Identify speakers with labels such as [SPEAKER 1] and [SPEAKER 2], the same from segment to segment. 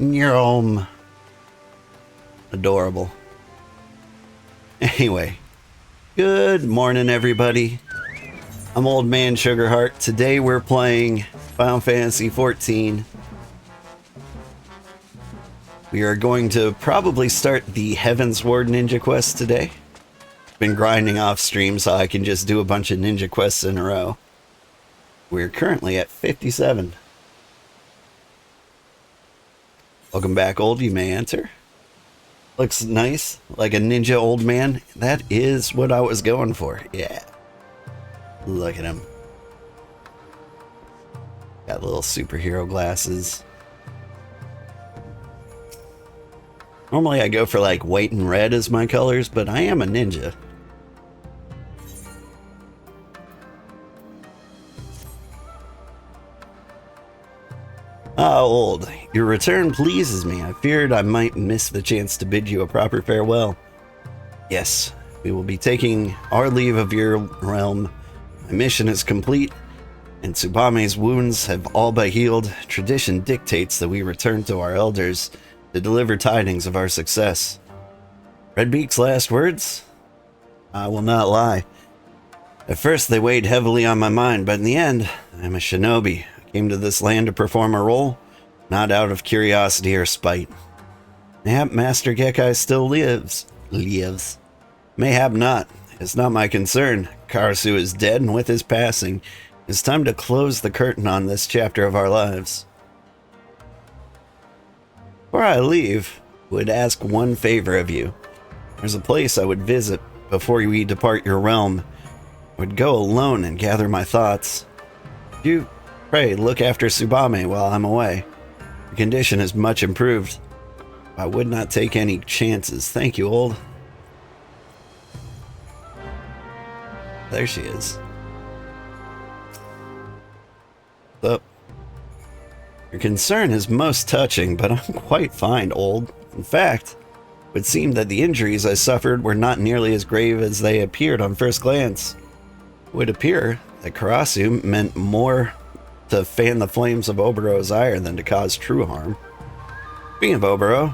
[SPEAKER 1] You're adorable. Anyway, good morning, everybody. I'm Old Man Sugarheart. Today we're playing Final Fantasy XIV. We are going to probably start the Heavensward ninja quest today. Been grinding off stream so I can just do a bunch of ninja quests in a row. We're currently at 57. Welcome back, old. You may enter. Looks nice, like a ninja old man. That is what I was going for. Yeah. Look at him. Got little superhero glasses. Normally I go for like white and red as my colors, but I am a ninja. Ah, old. Your return pleases me. I feared I might miss the chance to bid you a proper farewell. Yes, we will be taking our leave of your realm. My mission is complete, and Tsubame's wounds have all but healed. Tradition dictates that we return to our elders to deliver tidings of our success. Redbeak's last words? I will not lie. At first they weighed heavily on my mind, but in the end, I am a shinobi. I came to this land to perform a role, not out of curiosity or spite. Mayhap Master Gekkai still lives. Mayhap not. It's not my concern. Karasu is dead, and with his passing, it's time to close the curtain on this chapter of our lives. Before I leave, I would ask one favor of you. There's a place I would visit before we depart your realm. I would go alone and gather my thoughts. You, pray, look after Tsubame while I'm away. The condition is much improved. I would not take any chances. Thank you, old. There she is. So, your concern is most touching, but I'm quite fine, old. In fact, it would seem that the injuries I suffered were not nearly as grave as they appeared on first glance. It would appear that Karasu meant more to fan the flames of Obero's ire than to cause true harm. Speaking of Obero,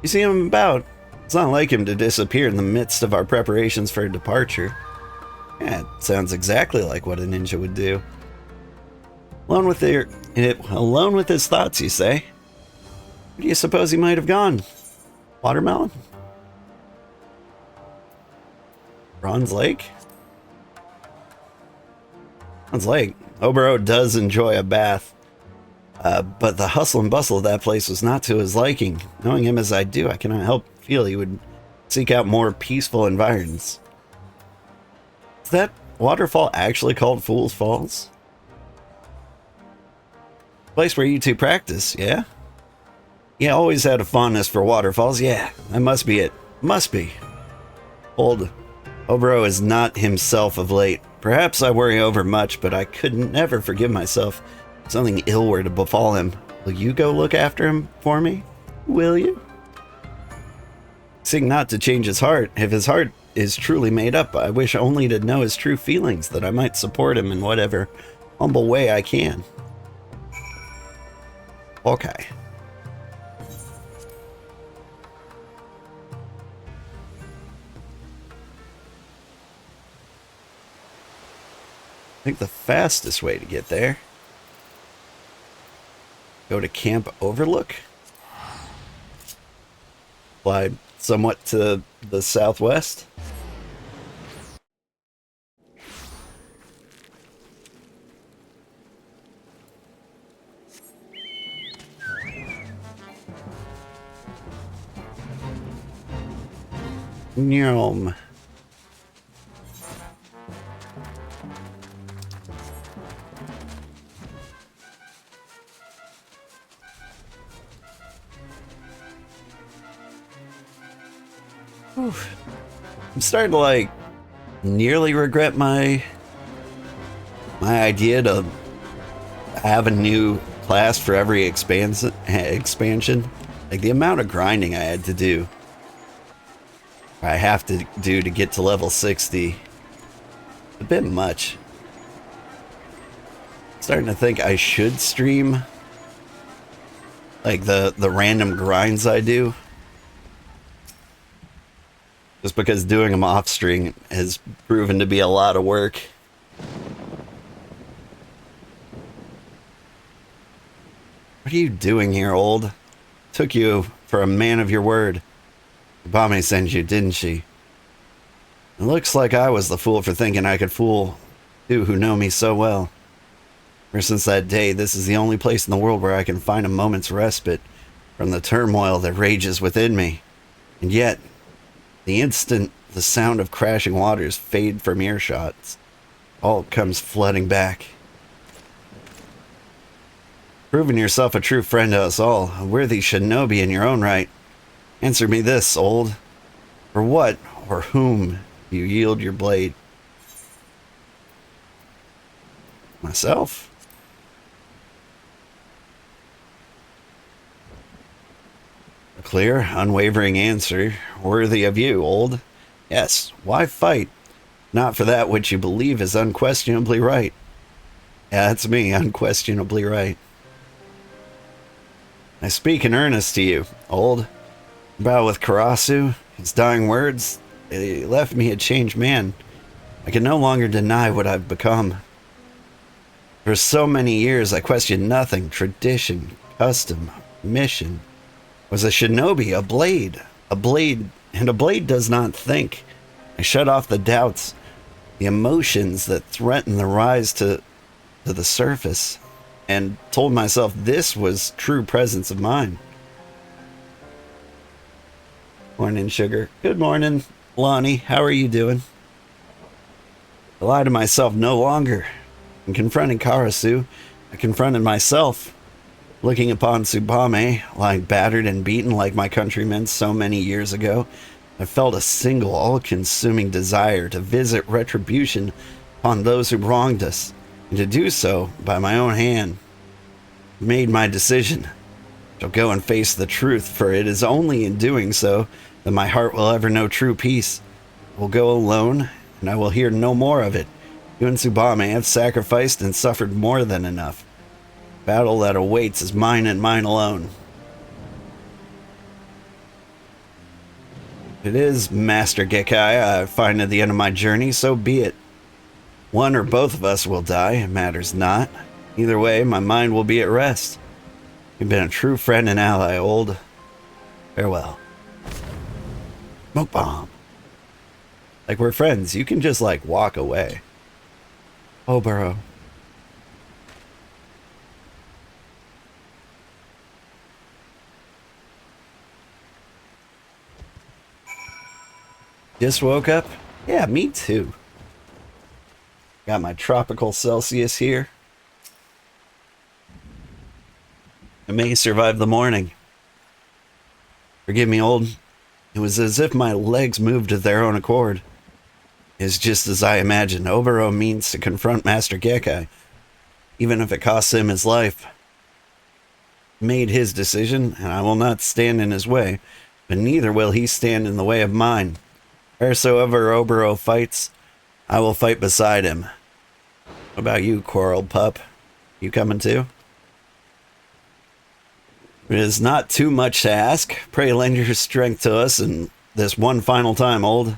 [SPEAKER 1] you see him about. It's not like him to disappear in the midst of our preparations for departure. Yeah, it sounds exactly like what a ninja would do. Alone with his thoughts, you say? Where do you suppose he might have gone? Watermelon? Bronze Lake? Bronze Lake. Obero does enjoy a bath, but the hustle and bustle of that place was not to his liking. Knowing him as I do, I cannot help feel he would seek out more peaceful environs. Is that waterfall actually called Fool's Falls? Place where you two practice, yeah? Yeah, always had a fondness for waterfalls. Yeah, that must be it. Must be. Old Obero is not himself of late. Perhaps I worry over much, but I could never forgive myself if something ill were to befall him. Will you go look after him for me? Will you? Seek not to change his heart. If his heart is truly made up, I wish only to know his true feelings, that I might support him in whatever humble way I can. Okay. I think the fastest way to get there, go to Camp Overlook, fly somewhat to the southwest. Nyom. I'm starting to like nearly regret my idea to have a new class for every expansion. Like the amount of grinding I had to do, I have to do to get to level 60, a bit much. Starting to think I should stream Like the random grinds I do. Just because doing them off stream has proven to be a lot of work. What are you doing here, old? Took you for a man of your word. Bame sent you, didn't she? It looks like I was the fool for thinking I could fool you who know me so well. Ever since that day, this is the only place in the world where I can find a moment's respite from the turmoil that rages within me. And yet, the instant the sound of crashing waters fade from earshots, all comes flooding back. Proving yourself a true friend to us all, a worthy shinobi in your own right. Answer me this, old. For what or whom do you yield your blade? Myself? A clear, unwavering answer, worthy of you, old. Yes, why fight? Not for that which you believe is unquestionably right. Yeah, that's me, unquestionably right. I speak in earnest to you, old. About with Karasu, his dying words, they left me a changed man. I can no longer deny what I've become. For so many years I questioned nothing, tradition, custom, mission. Was a shinobi, a blade, and a blade does not think. I shut off the doubts, the emotions that threaten the rise to the surface, and told myself this was true presence of mind. Morning, Sugar. Good morning, Lonnie. How are you doing? I lie to myself no longer. In confronting Karasu, I confronted myself. Looking upon Tsubame, lying battered and beaten like my countrymen so many years ago, I felt a single, all-consuming desire to visit retribution upon those who wronged us, and to do so by my own hand. I made my decision. I shall go and face the truth, for it is only in doing so that my heart will ever know true peace. I will go alone, and I will hear no more of it. You and Tsubame have sacrificed and suffered more than enough. The battle that awaits is mine and mine alone. It is, Master Gekkai, I find at the end of my journey, so be it. One or both of us will die, it matters not. Either way, my mind will be at rest. You've been a true friend and ally, old. Farewell. Smoke bomb. Like we're friends, you can just like walk away. Oh, Burrow. Just woke up? Yeah, me too. Got my tropical Celsius here. I may survive the morning. Forgive me, old. It was as if my legs moved of their own accord. It's just as I imagined. Obero means to confront Master Gekkai, even if it costs him his life. Made his decision, and I will not stand in his way, but neither will he stand in the way of mine. Wheresoever Obero fights, I will fight beside him. What about you, Coral Pup? You coming too? It is not too much to ask. Pray lend your strength to us and this one final time, old.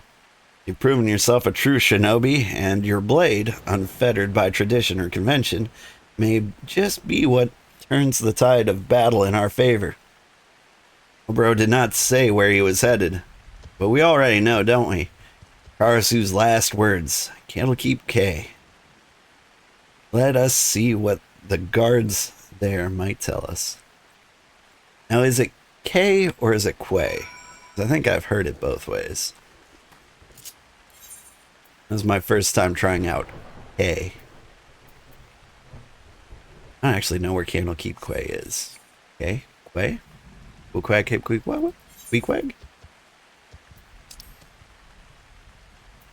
[SPEAKER 1] You've proven yourself a true shinobi, and your blade, unfettered by tradition or convention, may just be what turns the tide of battle in our favor. Obero did not say where he was headed, but we already know, don't we? Karasu's last words, Candlekeep K. Let us see what the guards there might tell us. Now, is it K or is it Quay? I think I've heard it both ways. This is my first time trying out K. I don't actually know where Candlekeep Quay is. Okay, Quay? Quay, Quay?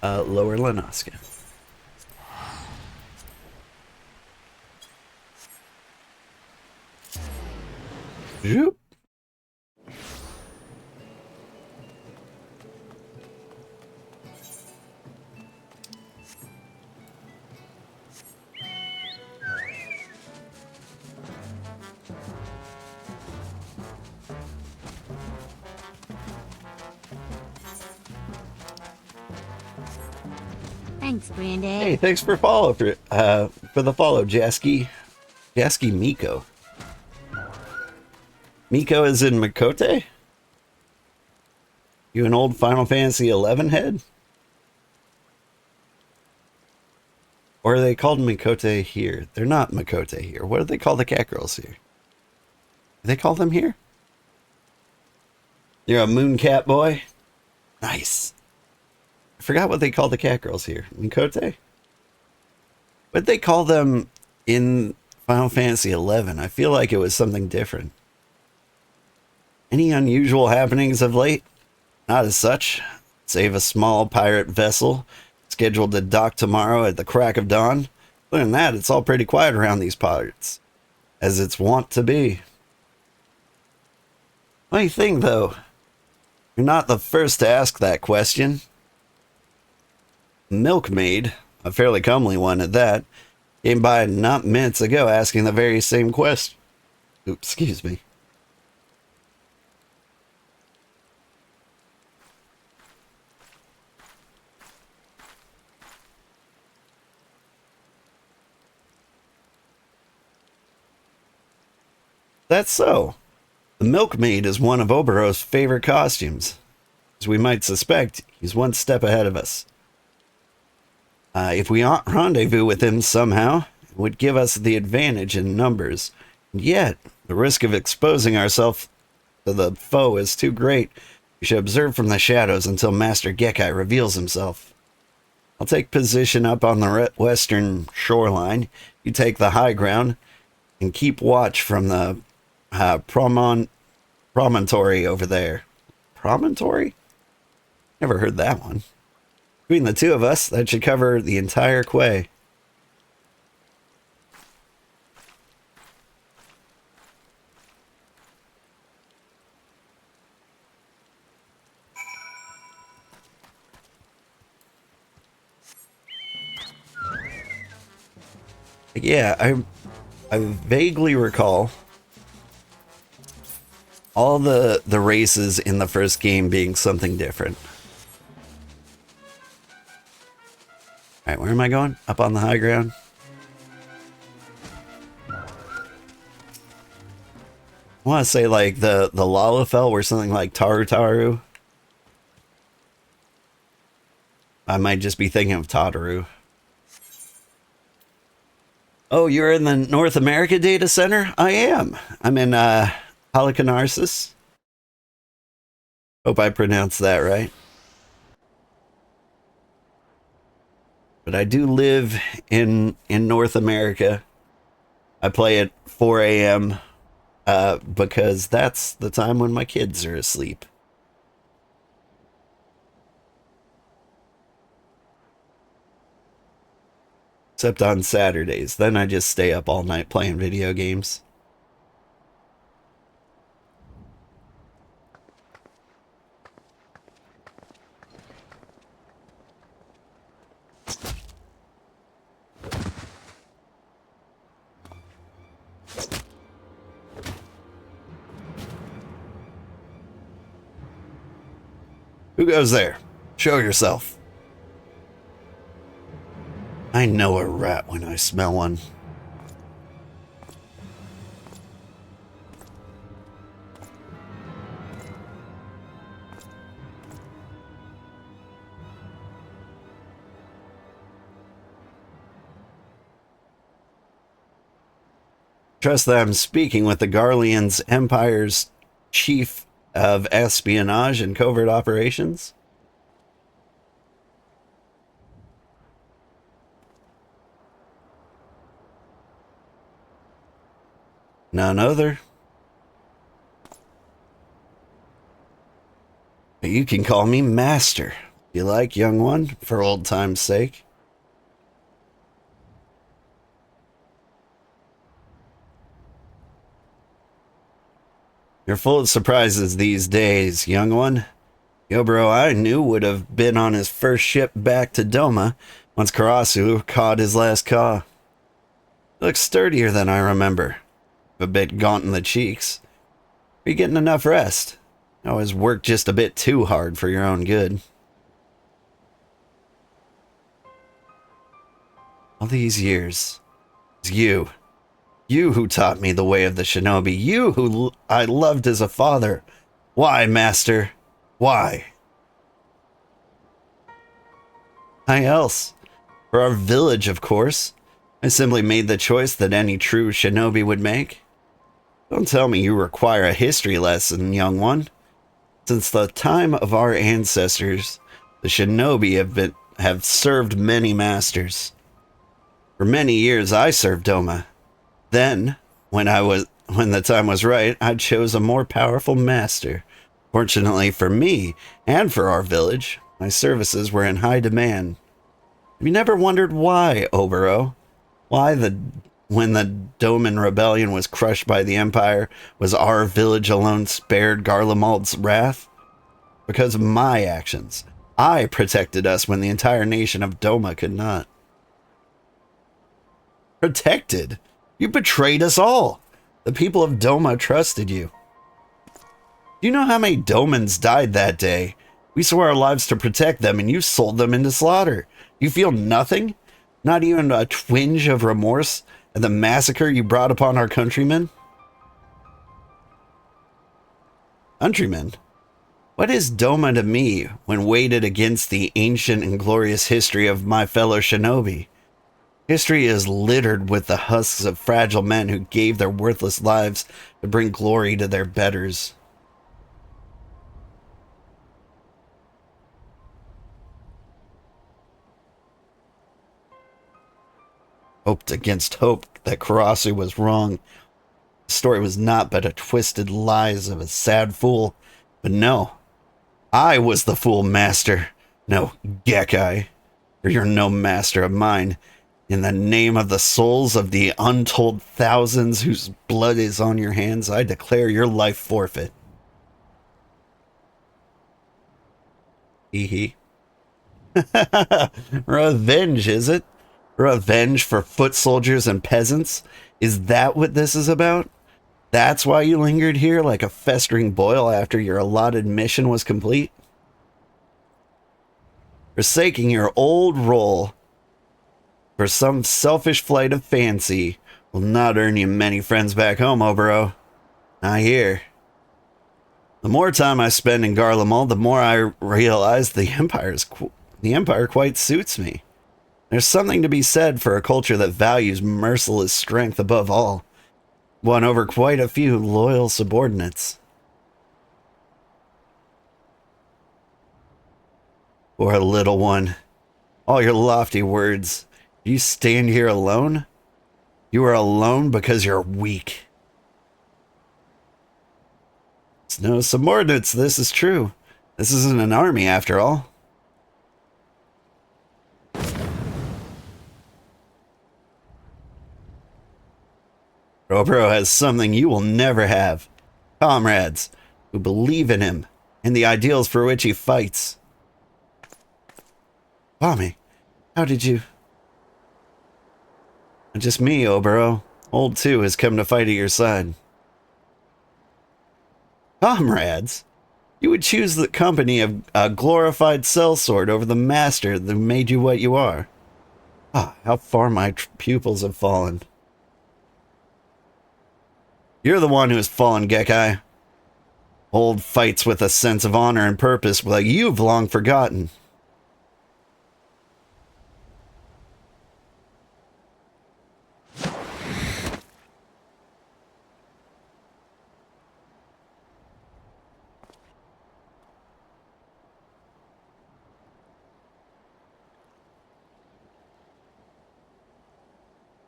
[SPEAKER 1] Lower Lenoska. Zoop.
[SPEAKER 2] Thanks, Brandy.
[SPEAKER 1] Hey, thanks for the follow, Jacke. Jacke Miko. Miko is in Makote? You an old Final Fantasy XI head? Or are they called Makote here? They're not Makote here. What do they call the cat girls here? Do they call them here? You're a moon cat boy? Nice. I forgot what they call the cat girls here. Makote? What'd they call them in Final Fantasy XI? I feel like it was something different. Any unusual happenings of late? Not as such. Save a small pirate vessel scheduled to dock tomorrow at the crack of dawn. Other than that, it's all pretty quiet around these parts, as it's wont to be. Funny thing, though, you're not the first to ask that question. Milkmaid, a fairly comely one at that, came by not minutes ago asking the very same question. Oops, excuse me. That's so. The milkmaid is one of Obero's favorite costumes. As we might suspect, he's one step ahead of us. If we rendezvous with him somehow, it would give us the advantage in numbers. And yet, the risk of exposing ourselves to the foe is too great. We should observe from the shadows until Master Gekkai reveals himself. I'll take position up on the western shoreline. You take the high ground and keep watch from the promontory over there. Promontory? Never heard that one. Between the two of us, that should cover the entire quay. Yeah, I vaguely recall all the races in the first game being something different. Alright, where am I going? Up on the high ground? I want to say like the Lalafell were something like Taru. I might just be thinking of Tataru. Oh, you're in the North America data center? I am. I'm in Halicarnassus. Hope I pronounced that right. But I do live in North America. I play at 4 a.m. Because that's the time when my kids are asleep. Except on Saturdays. Then I just stay up all night playing video games. Who goes there? Show yourself. I know a rat when I smell one. Trust that I'm speaking with the Garlean's Empire's chief of espionage and covert operations. None other. But you can call me Master. You like, young one, for old time's sake? You're full of surprises these days, young one. Yobro I knew would have been on his first ship back to Doma once Karasu caught his last caw. Looks sturdier than I remember. A bit gaunt in the cheeks. Are you getting enough rest? You always work just a bit too hard for your own good. All these years. It's you. You who taught me the way of the shinobi. You who I loved as a father. Why, master? Why? Why else? For our village, of course. I simply made the choice that any true shinobi would make. Don't tell me you require a history lesson, young one. Since the time of our ancestors, the shinobi have served many masters. For many years I served Doma. Then, when the time was right, I chose a more powerful master. Fortunately for me and for our village, my services were in high demand. Have you never wondered why, Oboro? Why when the Doman rebellion was crushed by the Empire, was our village alone spared Garlemald's wrath? Because of my actions. I protected us when the entire nation of Doma could not. Protected? You betrayed us all. The people of Doma trusted you. Do you know how many Domans died that day? We swore our lives to protect them, and you sold them into slaughter. You feel nothing? Not even a twinge of remorse at the massacre you brought upon our countrymen? Countrymen? What is Doma to me when weighed against the ancient and glorious history of my fellow shinobi? History is littered with the husks of fragile men who gave their worthless lives to bring glory to their betters. Hoped against hope that Karasu was wrong. The story was not but a twisted lies of a sad fool. But no, I was the fool, master. No, Gekkai, for you're no master of mine. In the name of the souls of the untold thousands whose blood is on your hands, I declare your life forfeit. Hee hee. Revenge, is it? Revenge for foot soldiers and peasants? Is that what this is about? That's why you lingered here like a festering boil after your allotted mission was complete? Forsaking your old role for some selfish flight of fancy will not earn you many friends back home, Oboro. Not here. The more time I spend in Garlemald, the more I realize the Empire quite suits me. There's something to be said for a culture that values merciless strength above all. Won over quite a few loyal subordinates. Poor little one. All your lofty words. You stand here alone? You are alone because you're weak. It's no subordinates, this is true. This isn't an army after all. Oboro has something you will never have. Comrades who believe in him and the ideals for which he fights. Mommy, how did you... Just me, Oboro. Old 2 has come to fight at your side. Comrades? You would choose the company of a glorified sellsword over the master that made you what you are. Ah, how far my pupils have fallen. You're the one who has fallen, Gekkai. Old fights with a sense of honor and purpose like you've long forgotten.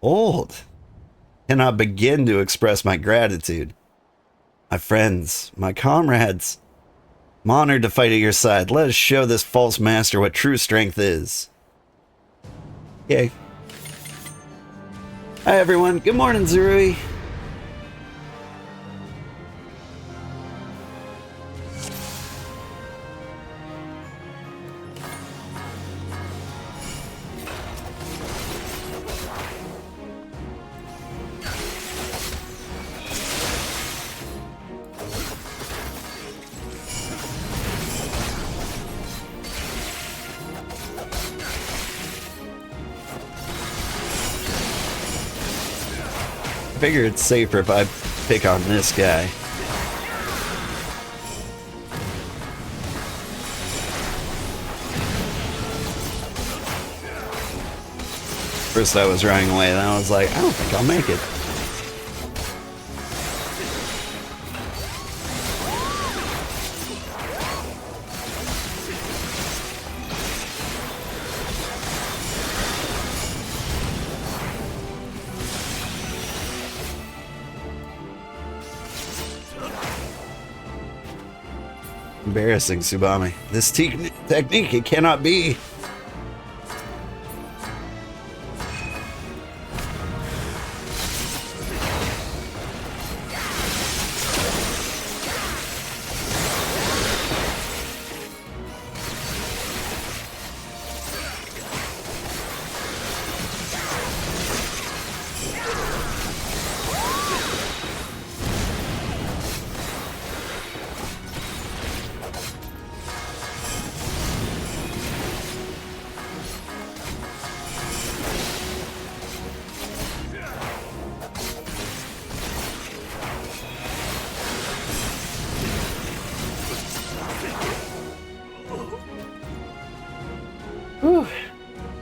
[SPEAKER 1] Old. Cannot begin to express my gratitude. My friends, my comrades, I'm honored to fight at your side. Let us show this false master what true strength is. Yay. Hi everyone, good morning Zurui. figure it's safer if I pick on this guy. First I was running away, then I was like, I don't think I'll make it. Embarrassing, Tsubame. This technique, it cannot be.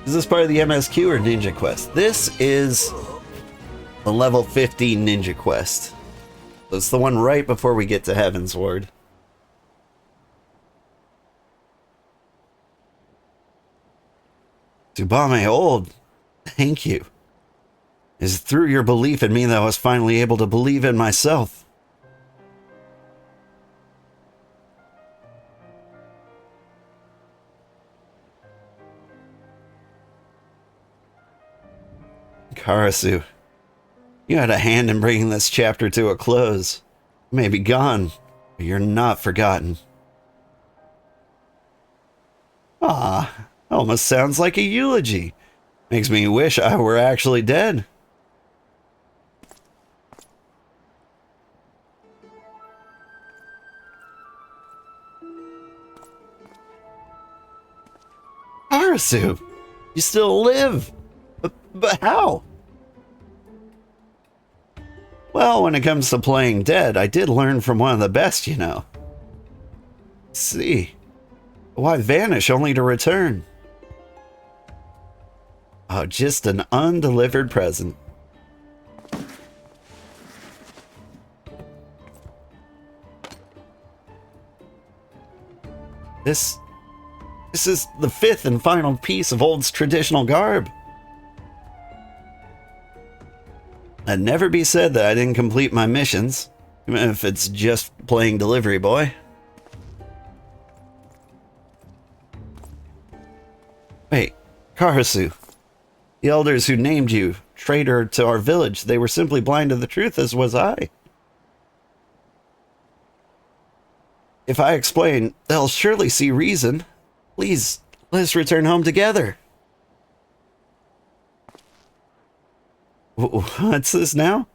[SPEAKER 1] Is this part of the MSQ or Ninja Quest? This is the level 50 Ninja Quest. It's the one right before we get to Heavensward. Tsubame old, thank you. It's through your belief in me that I was finally able to believe in myself. Karasu, you had a hand in bringing this chapter to a close. You may be gone, but you're not forgotten. Ah, almost sounds like a eulogy. Makes me wish I were actually dead. Karasu, you still live. But how? Well, when it comes to playing dead, I did learn from one of the best, you know. See, why vanish only to return? Oh, just an undelivered present. This is the fifth and final piece of Old's traditional garb. I'd never be said that I didn't complete my missions, even if it's just playing delivery boy. Wait, Karasu, the elders who named you traitor to our village, they were simply blind to the truth, as was I. If I explain, they'll surely see reason. Please, let's return home together. What's this now?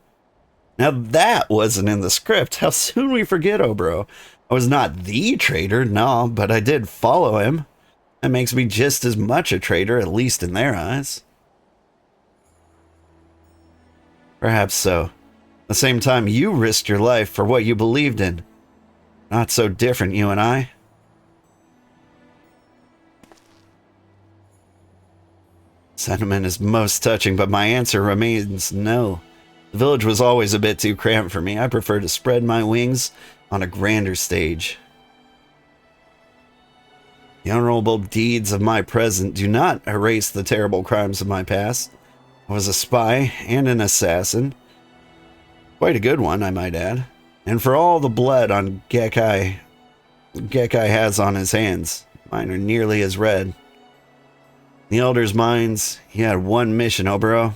[SPEAKER 1] Now that wasn't in the script. How soon we forget, oh bro. I was not the traitor, no, but I did follow him. That makes me just as much a traitor, at least in their eyes. Perhaps so. At the same time, you risked your life for what you believed in. Not so different, you and I. Sentiment is most touching, but my answer remains no. The village was always a bit too cramped for me. I prefer to spread my wings on a grander stage. The honorable deeds of my present do not erase the terrible crimes of my past. I was a spy and an assassin. Quite a good one, I might add. And for all the blood on Gekkai has on his hands, mine are nearly as red. In the elders' minds, he had one mission, Oboro.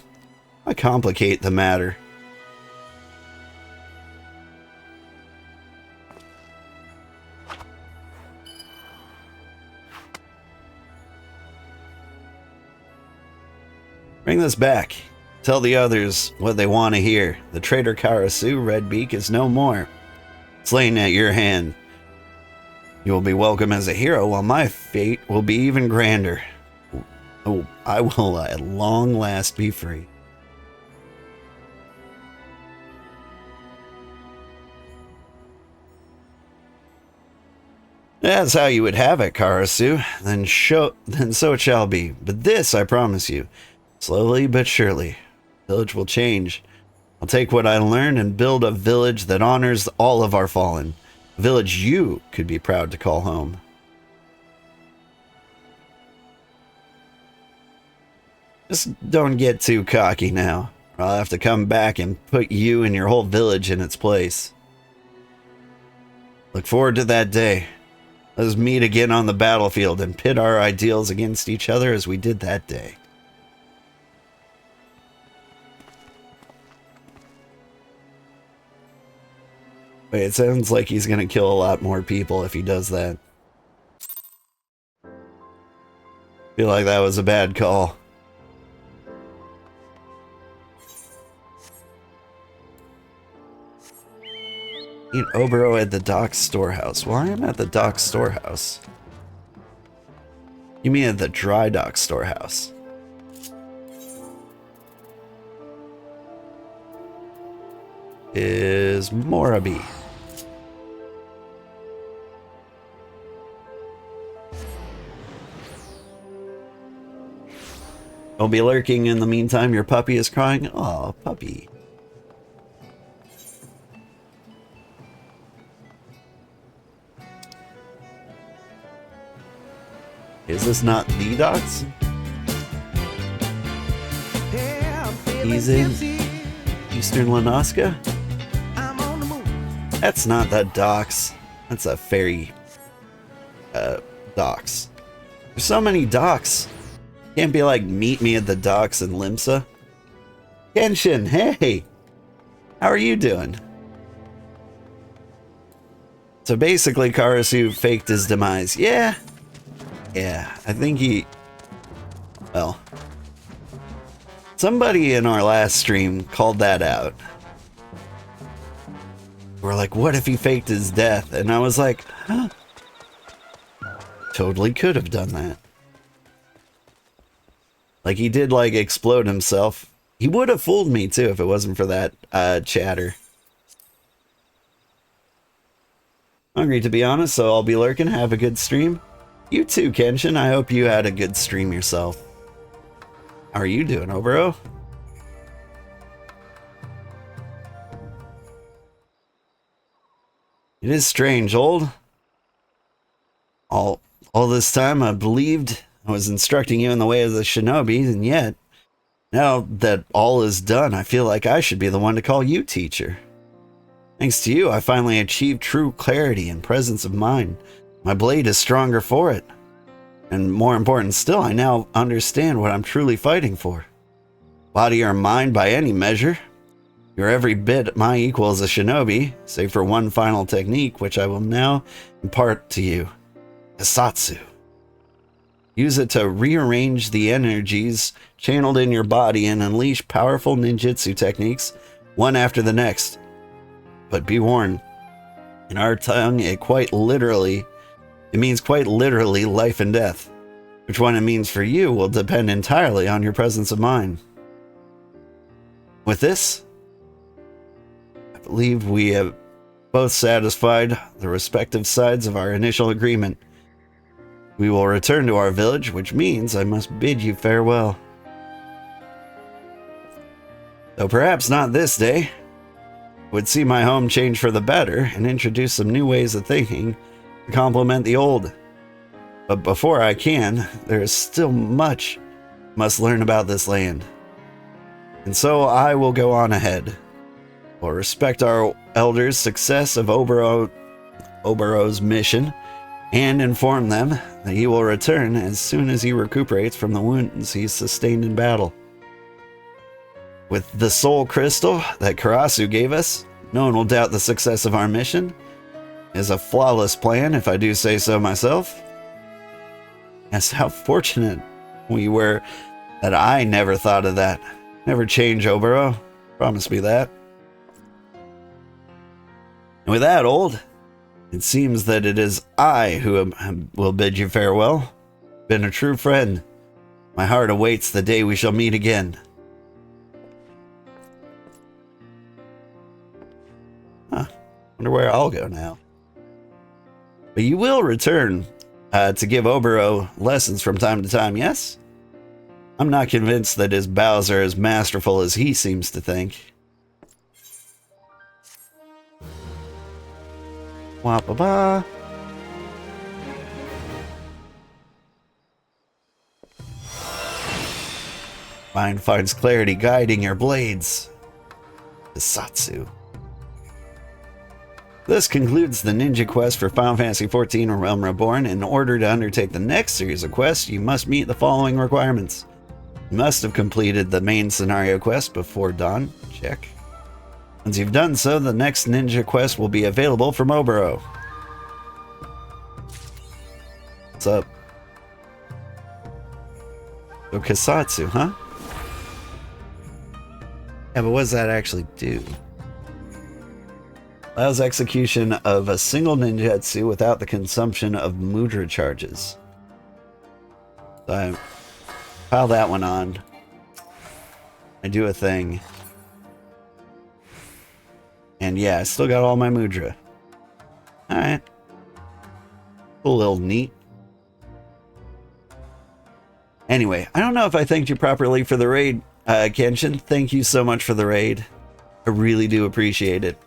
[SPEAKER 1] Why complicate the matter? Bring this back. Tell the others what they want to hear. The traitor Karasu, Redbeak, is no more. Slain at your hand. You will be welcome as a hero, while my fate will be even grander. Oh, I will at long last be free. That's how you would have it, Karasu. Then so it shall be. But this I promise you, slowly but surely, the village will change. I'll take what I learned and build a village that honors all of our fallen. A village you could be proud to call home. Just don't get too cocky now, or I'll have to come back and put you and your whole village in its place. Look forward to that day. Let's meet again on the battlefield and pit our ideals against each other as we did that day. Wait, it sounds like he's gonna kill a lot more people if he does that. Feel like that was a bad call. Meet Obero at the dock storehouse. Well, I am at the dock storehouse. You mean at the dry dock storehouse? Is Morabi. Don't be lurking in the meantime. Your puppy is crying. Aw, puppy. Is this not the docks? He's in Eastern Lanaska? That's not the docks. That's a ferry. Docks. There's so many docks. Can't be like, meet me at the docks in Limsa. Kenshin, hey! How are you doing? So basically, Karasu faked his demise. Yeah, I think he... Well... Somebody in our last stream called that out. We're like, what if he faked his death? And I was like, huh. Totally could have done that. Like, he did, like, explode himself. He would have fooled me, too, if it wasn't for that, chatter. Hungry, to be honest, so I'll be lurking. Have a good stream. You too, Kenshin. I hope you had a good stream yourself. How are you doing, Obero? It is strange, old. All this time I believed I was instructing you in the way of the shinobi, and yet, now that all is done, I feel like I should be the one to call you teacher. Thanks to you, I finally achieved true clarity and presence of mind. My blade is stronger for it. And more important still, I now understand what I'm truly fighting for. Body or mind by any measure. You're every bit my equal as a shinobi, save for one final technique, which I will now impart to you. Hisatsu. Use it to rearrange the energies channeled in your body and unleash powerful ninjutsu techniques, one after the next. But be warned, in our tongue, it means quite literally life and death. Which one it means for you will depend entirely on your presence of mind. With this, I believe we have both satisfied the respective sides of our initial agreement. We will return to our village, which means I must bid you farewell. Though perhaps not this day. Would see my home change for the better and introduce some new ways of thinking to complement the old. But before I can, there is still much must learn about this land. And so I will go on ahead. We'll respect our elders' success of Obero's mission and inform them that he will return as soon as he recuperates from the wounds he's sustained in battle. With the soul crystal that Karasu gave us, no one will doubt the success of our mission. It is a flawless plan, if I do say so myself. Yes, how fortunate we were that I never thought of that. Never change, Obero. Promise me that. And with that, old, it seems that it is I who will bid you farewell. Been a true friend. My heart awaits the day we shall meet again. Huh. Wonder where I'll go now. But you will return to give Obero lessons from time to time, yes? I'm not convinced that his bows are as masterful as he seems to think. Wah-ba-ba. Mind finds clarity guiding your blades. Satsu. This concludes the ninja quest for Final Fantasy XIV Realm Reborn. In order to undertake the next series of quests, you must meet the following requirements. You must have completed the main scenario quest before dawn. Check. Once you've done so, the next ninja quest will be available from Obero. What's up? So Kasatsu, huh? Yeah, but what does that actually do? Allows execution of a single ninjutsu without the consumption of mudra charges. So I pile that one on. I do a thing. And yeah, I still got all my mudra. Alright. Cool little neat. Anyway, I don't know if I thanked you properly for the raid, Kenshin. Thank you so much for the raid. I really do appreciate it.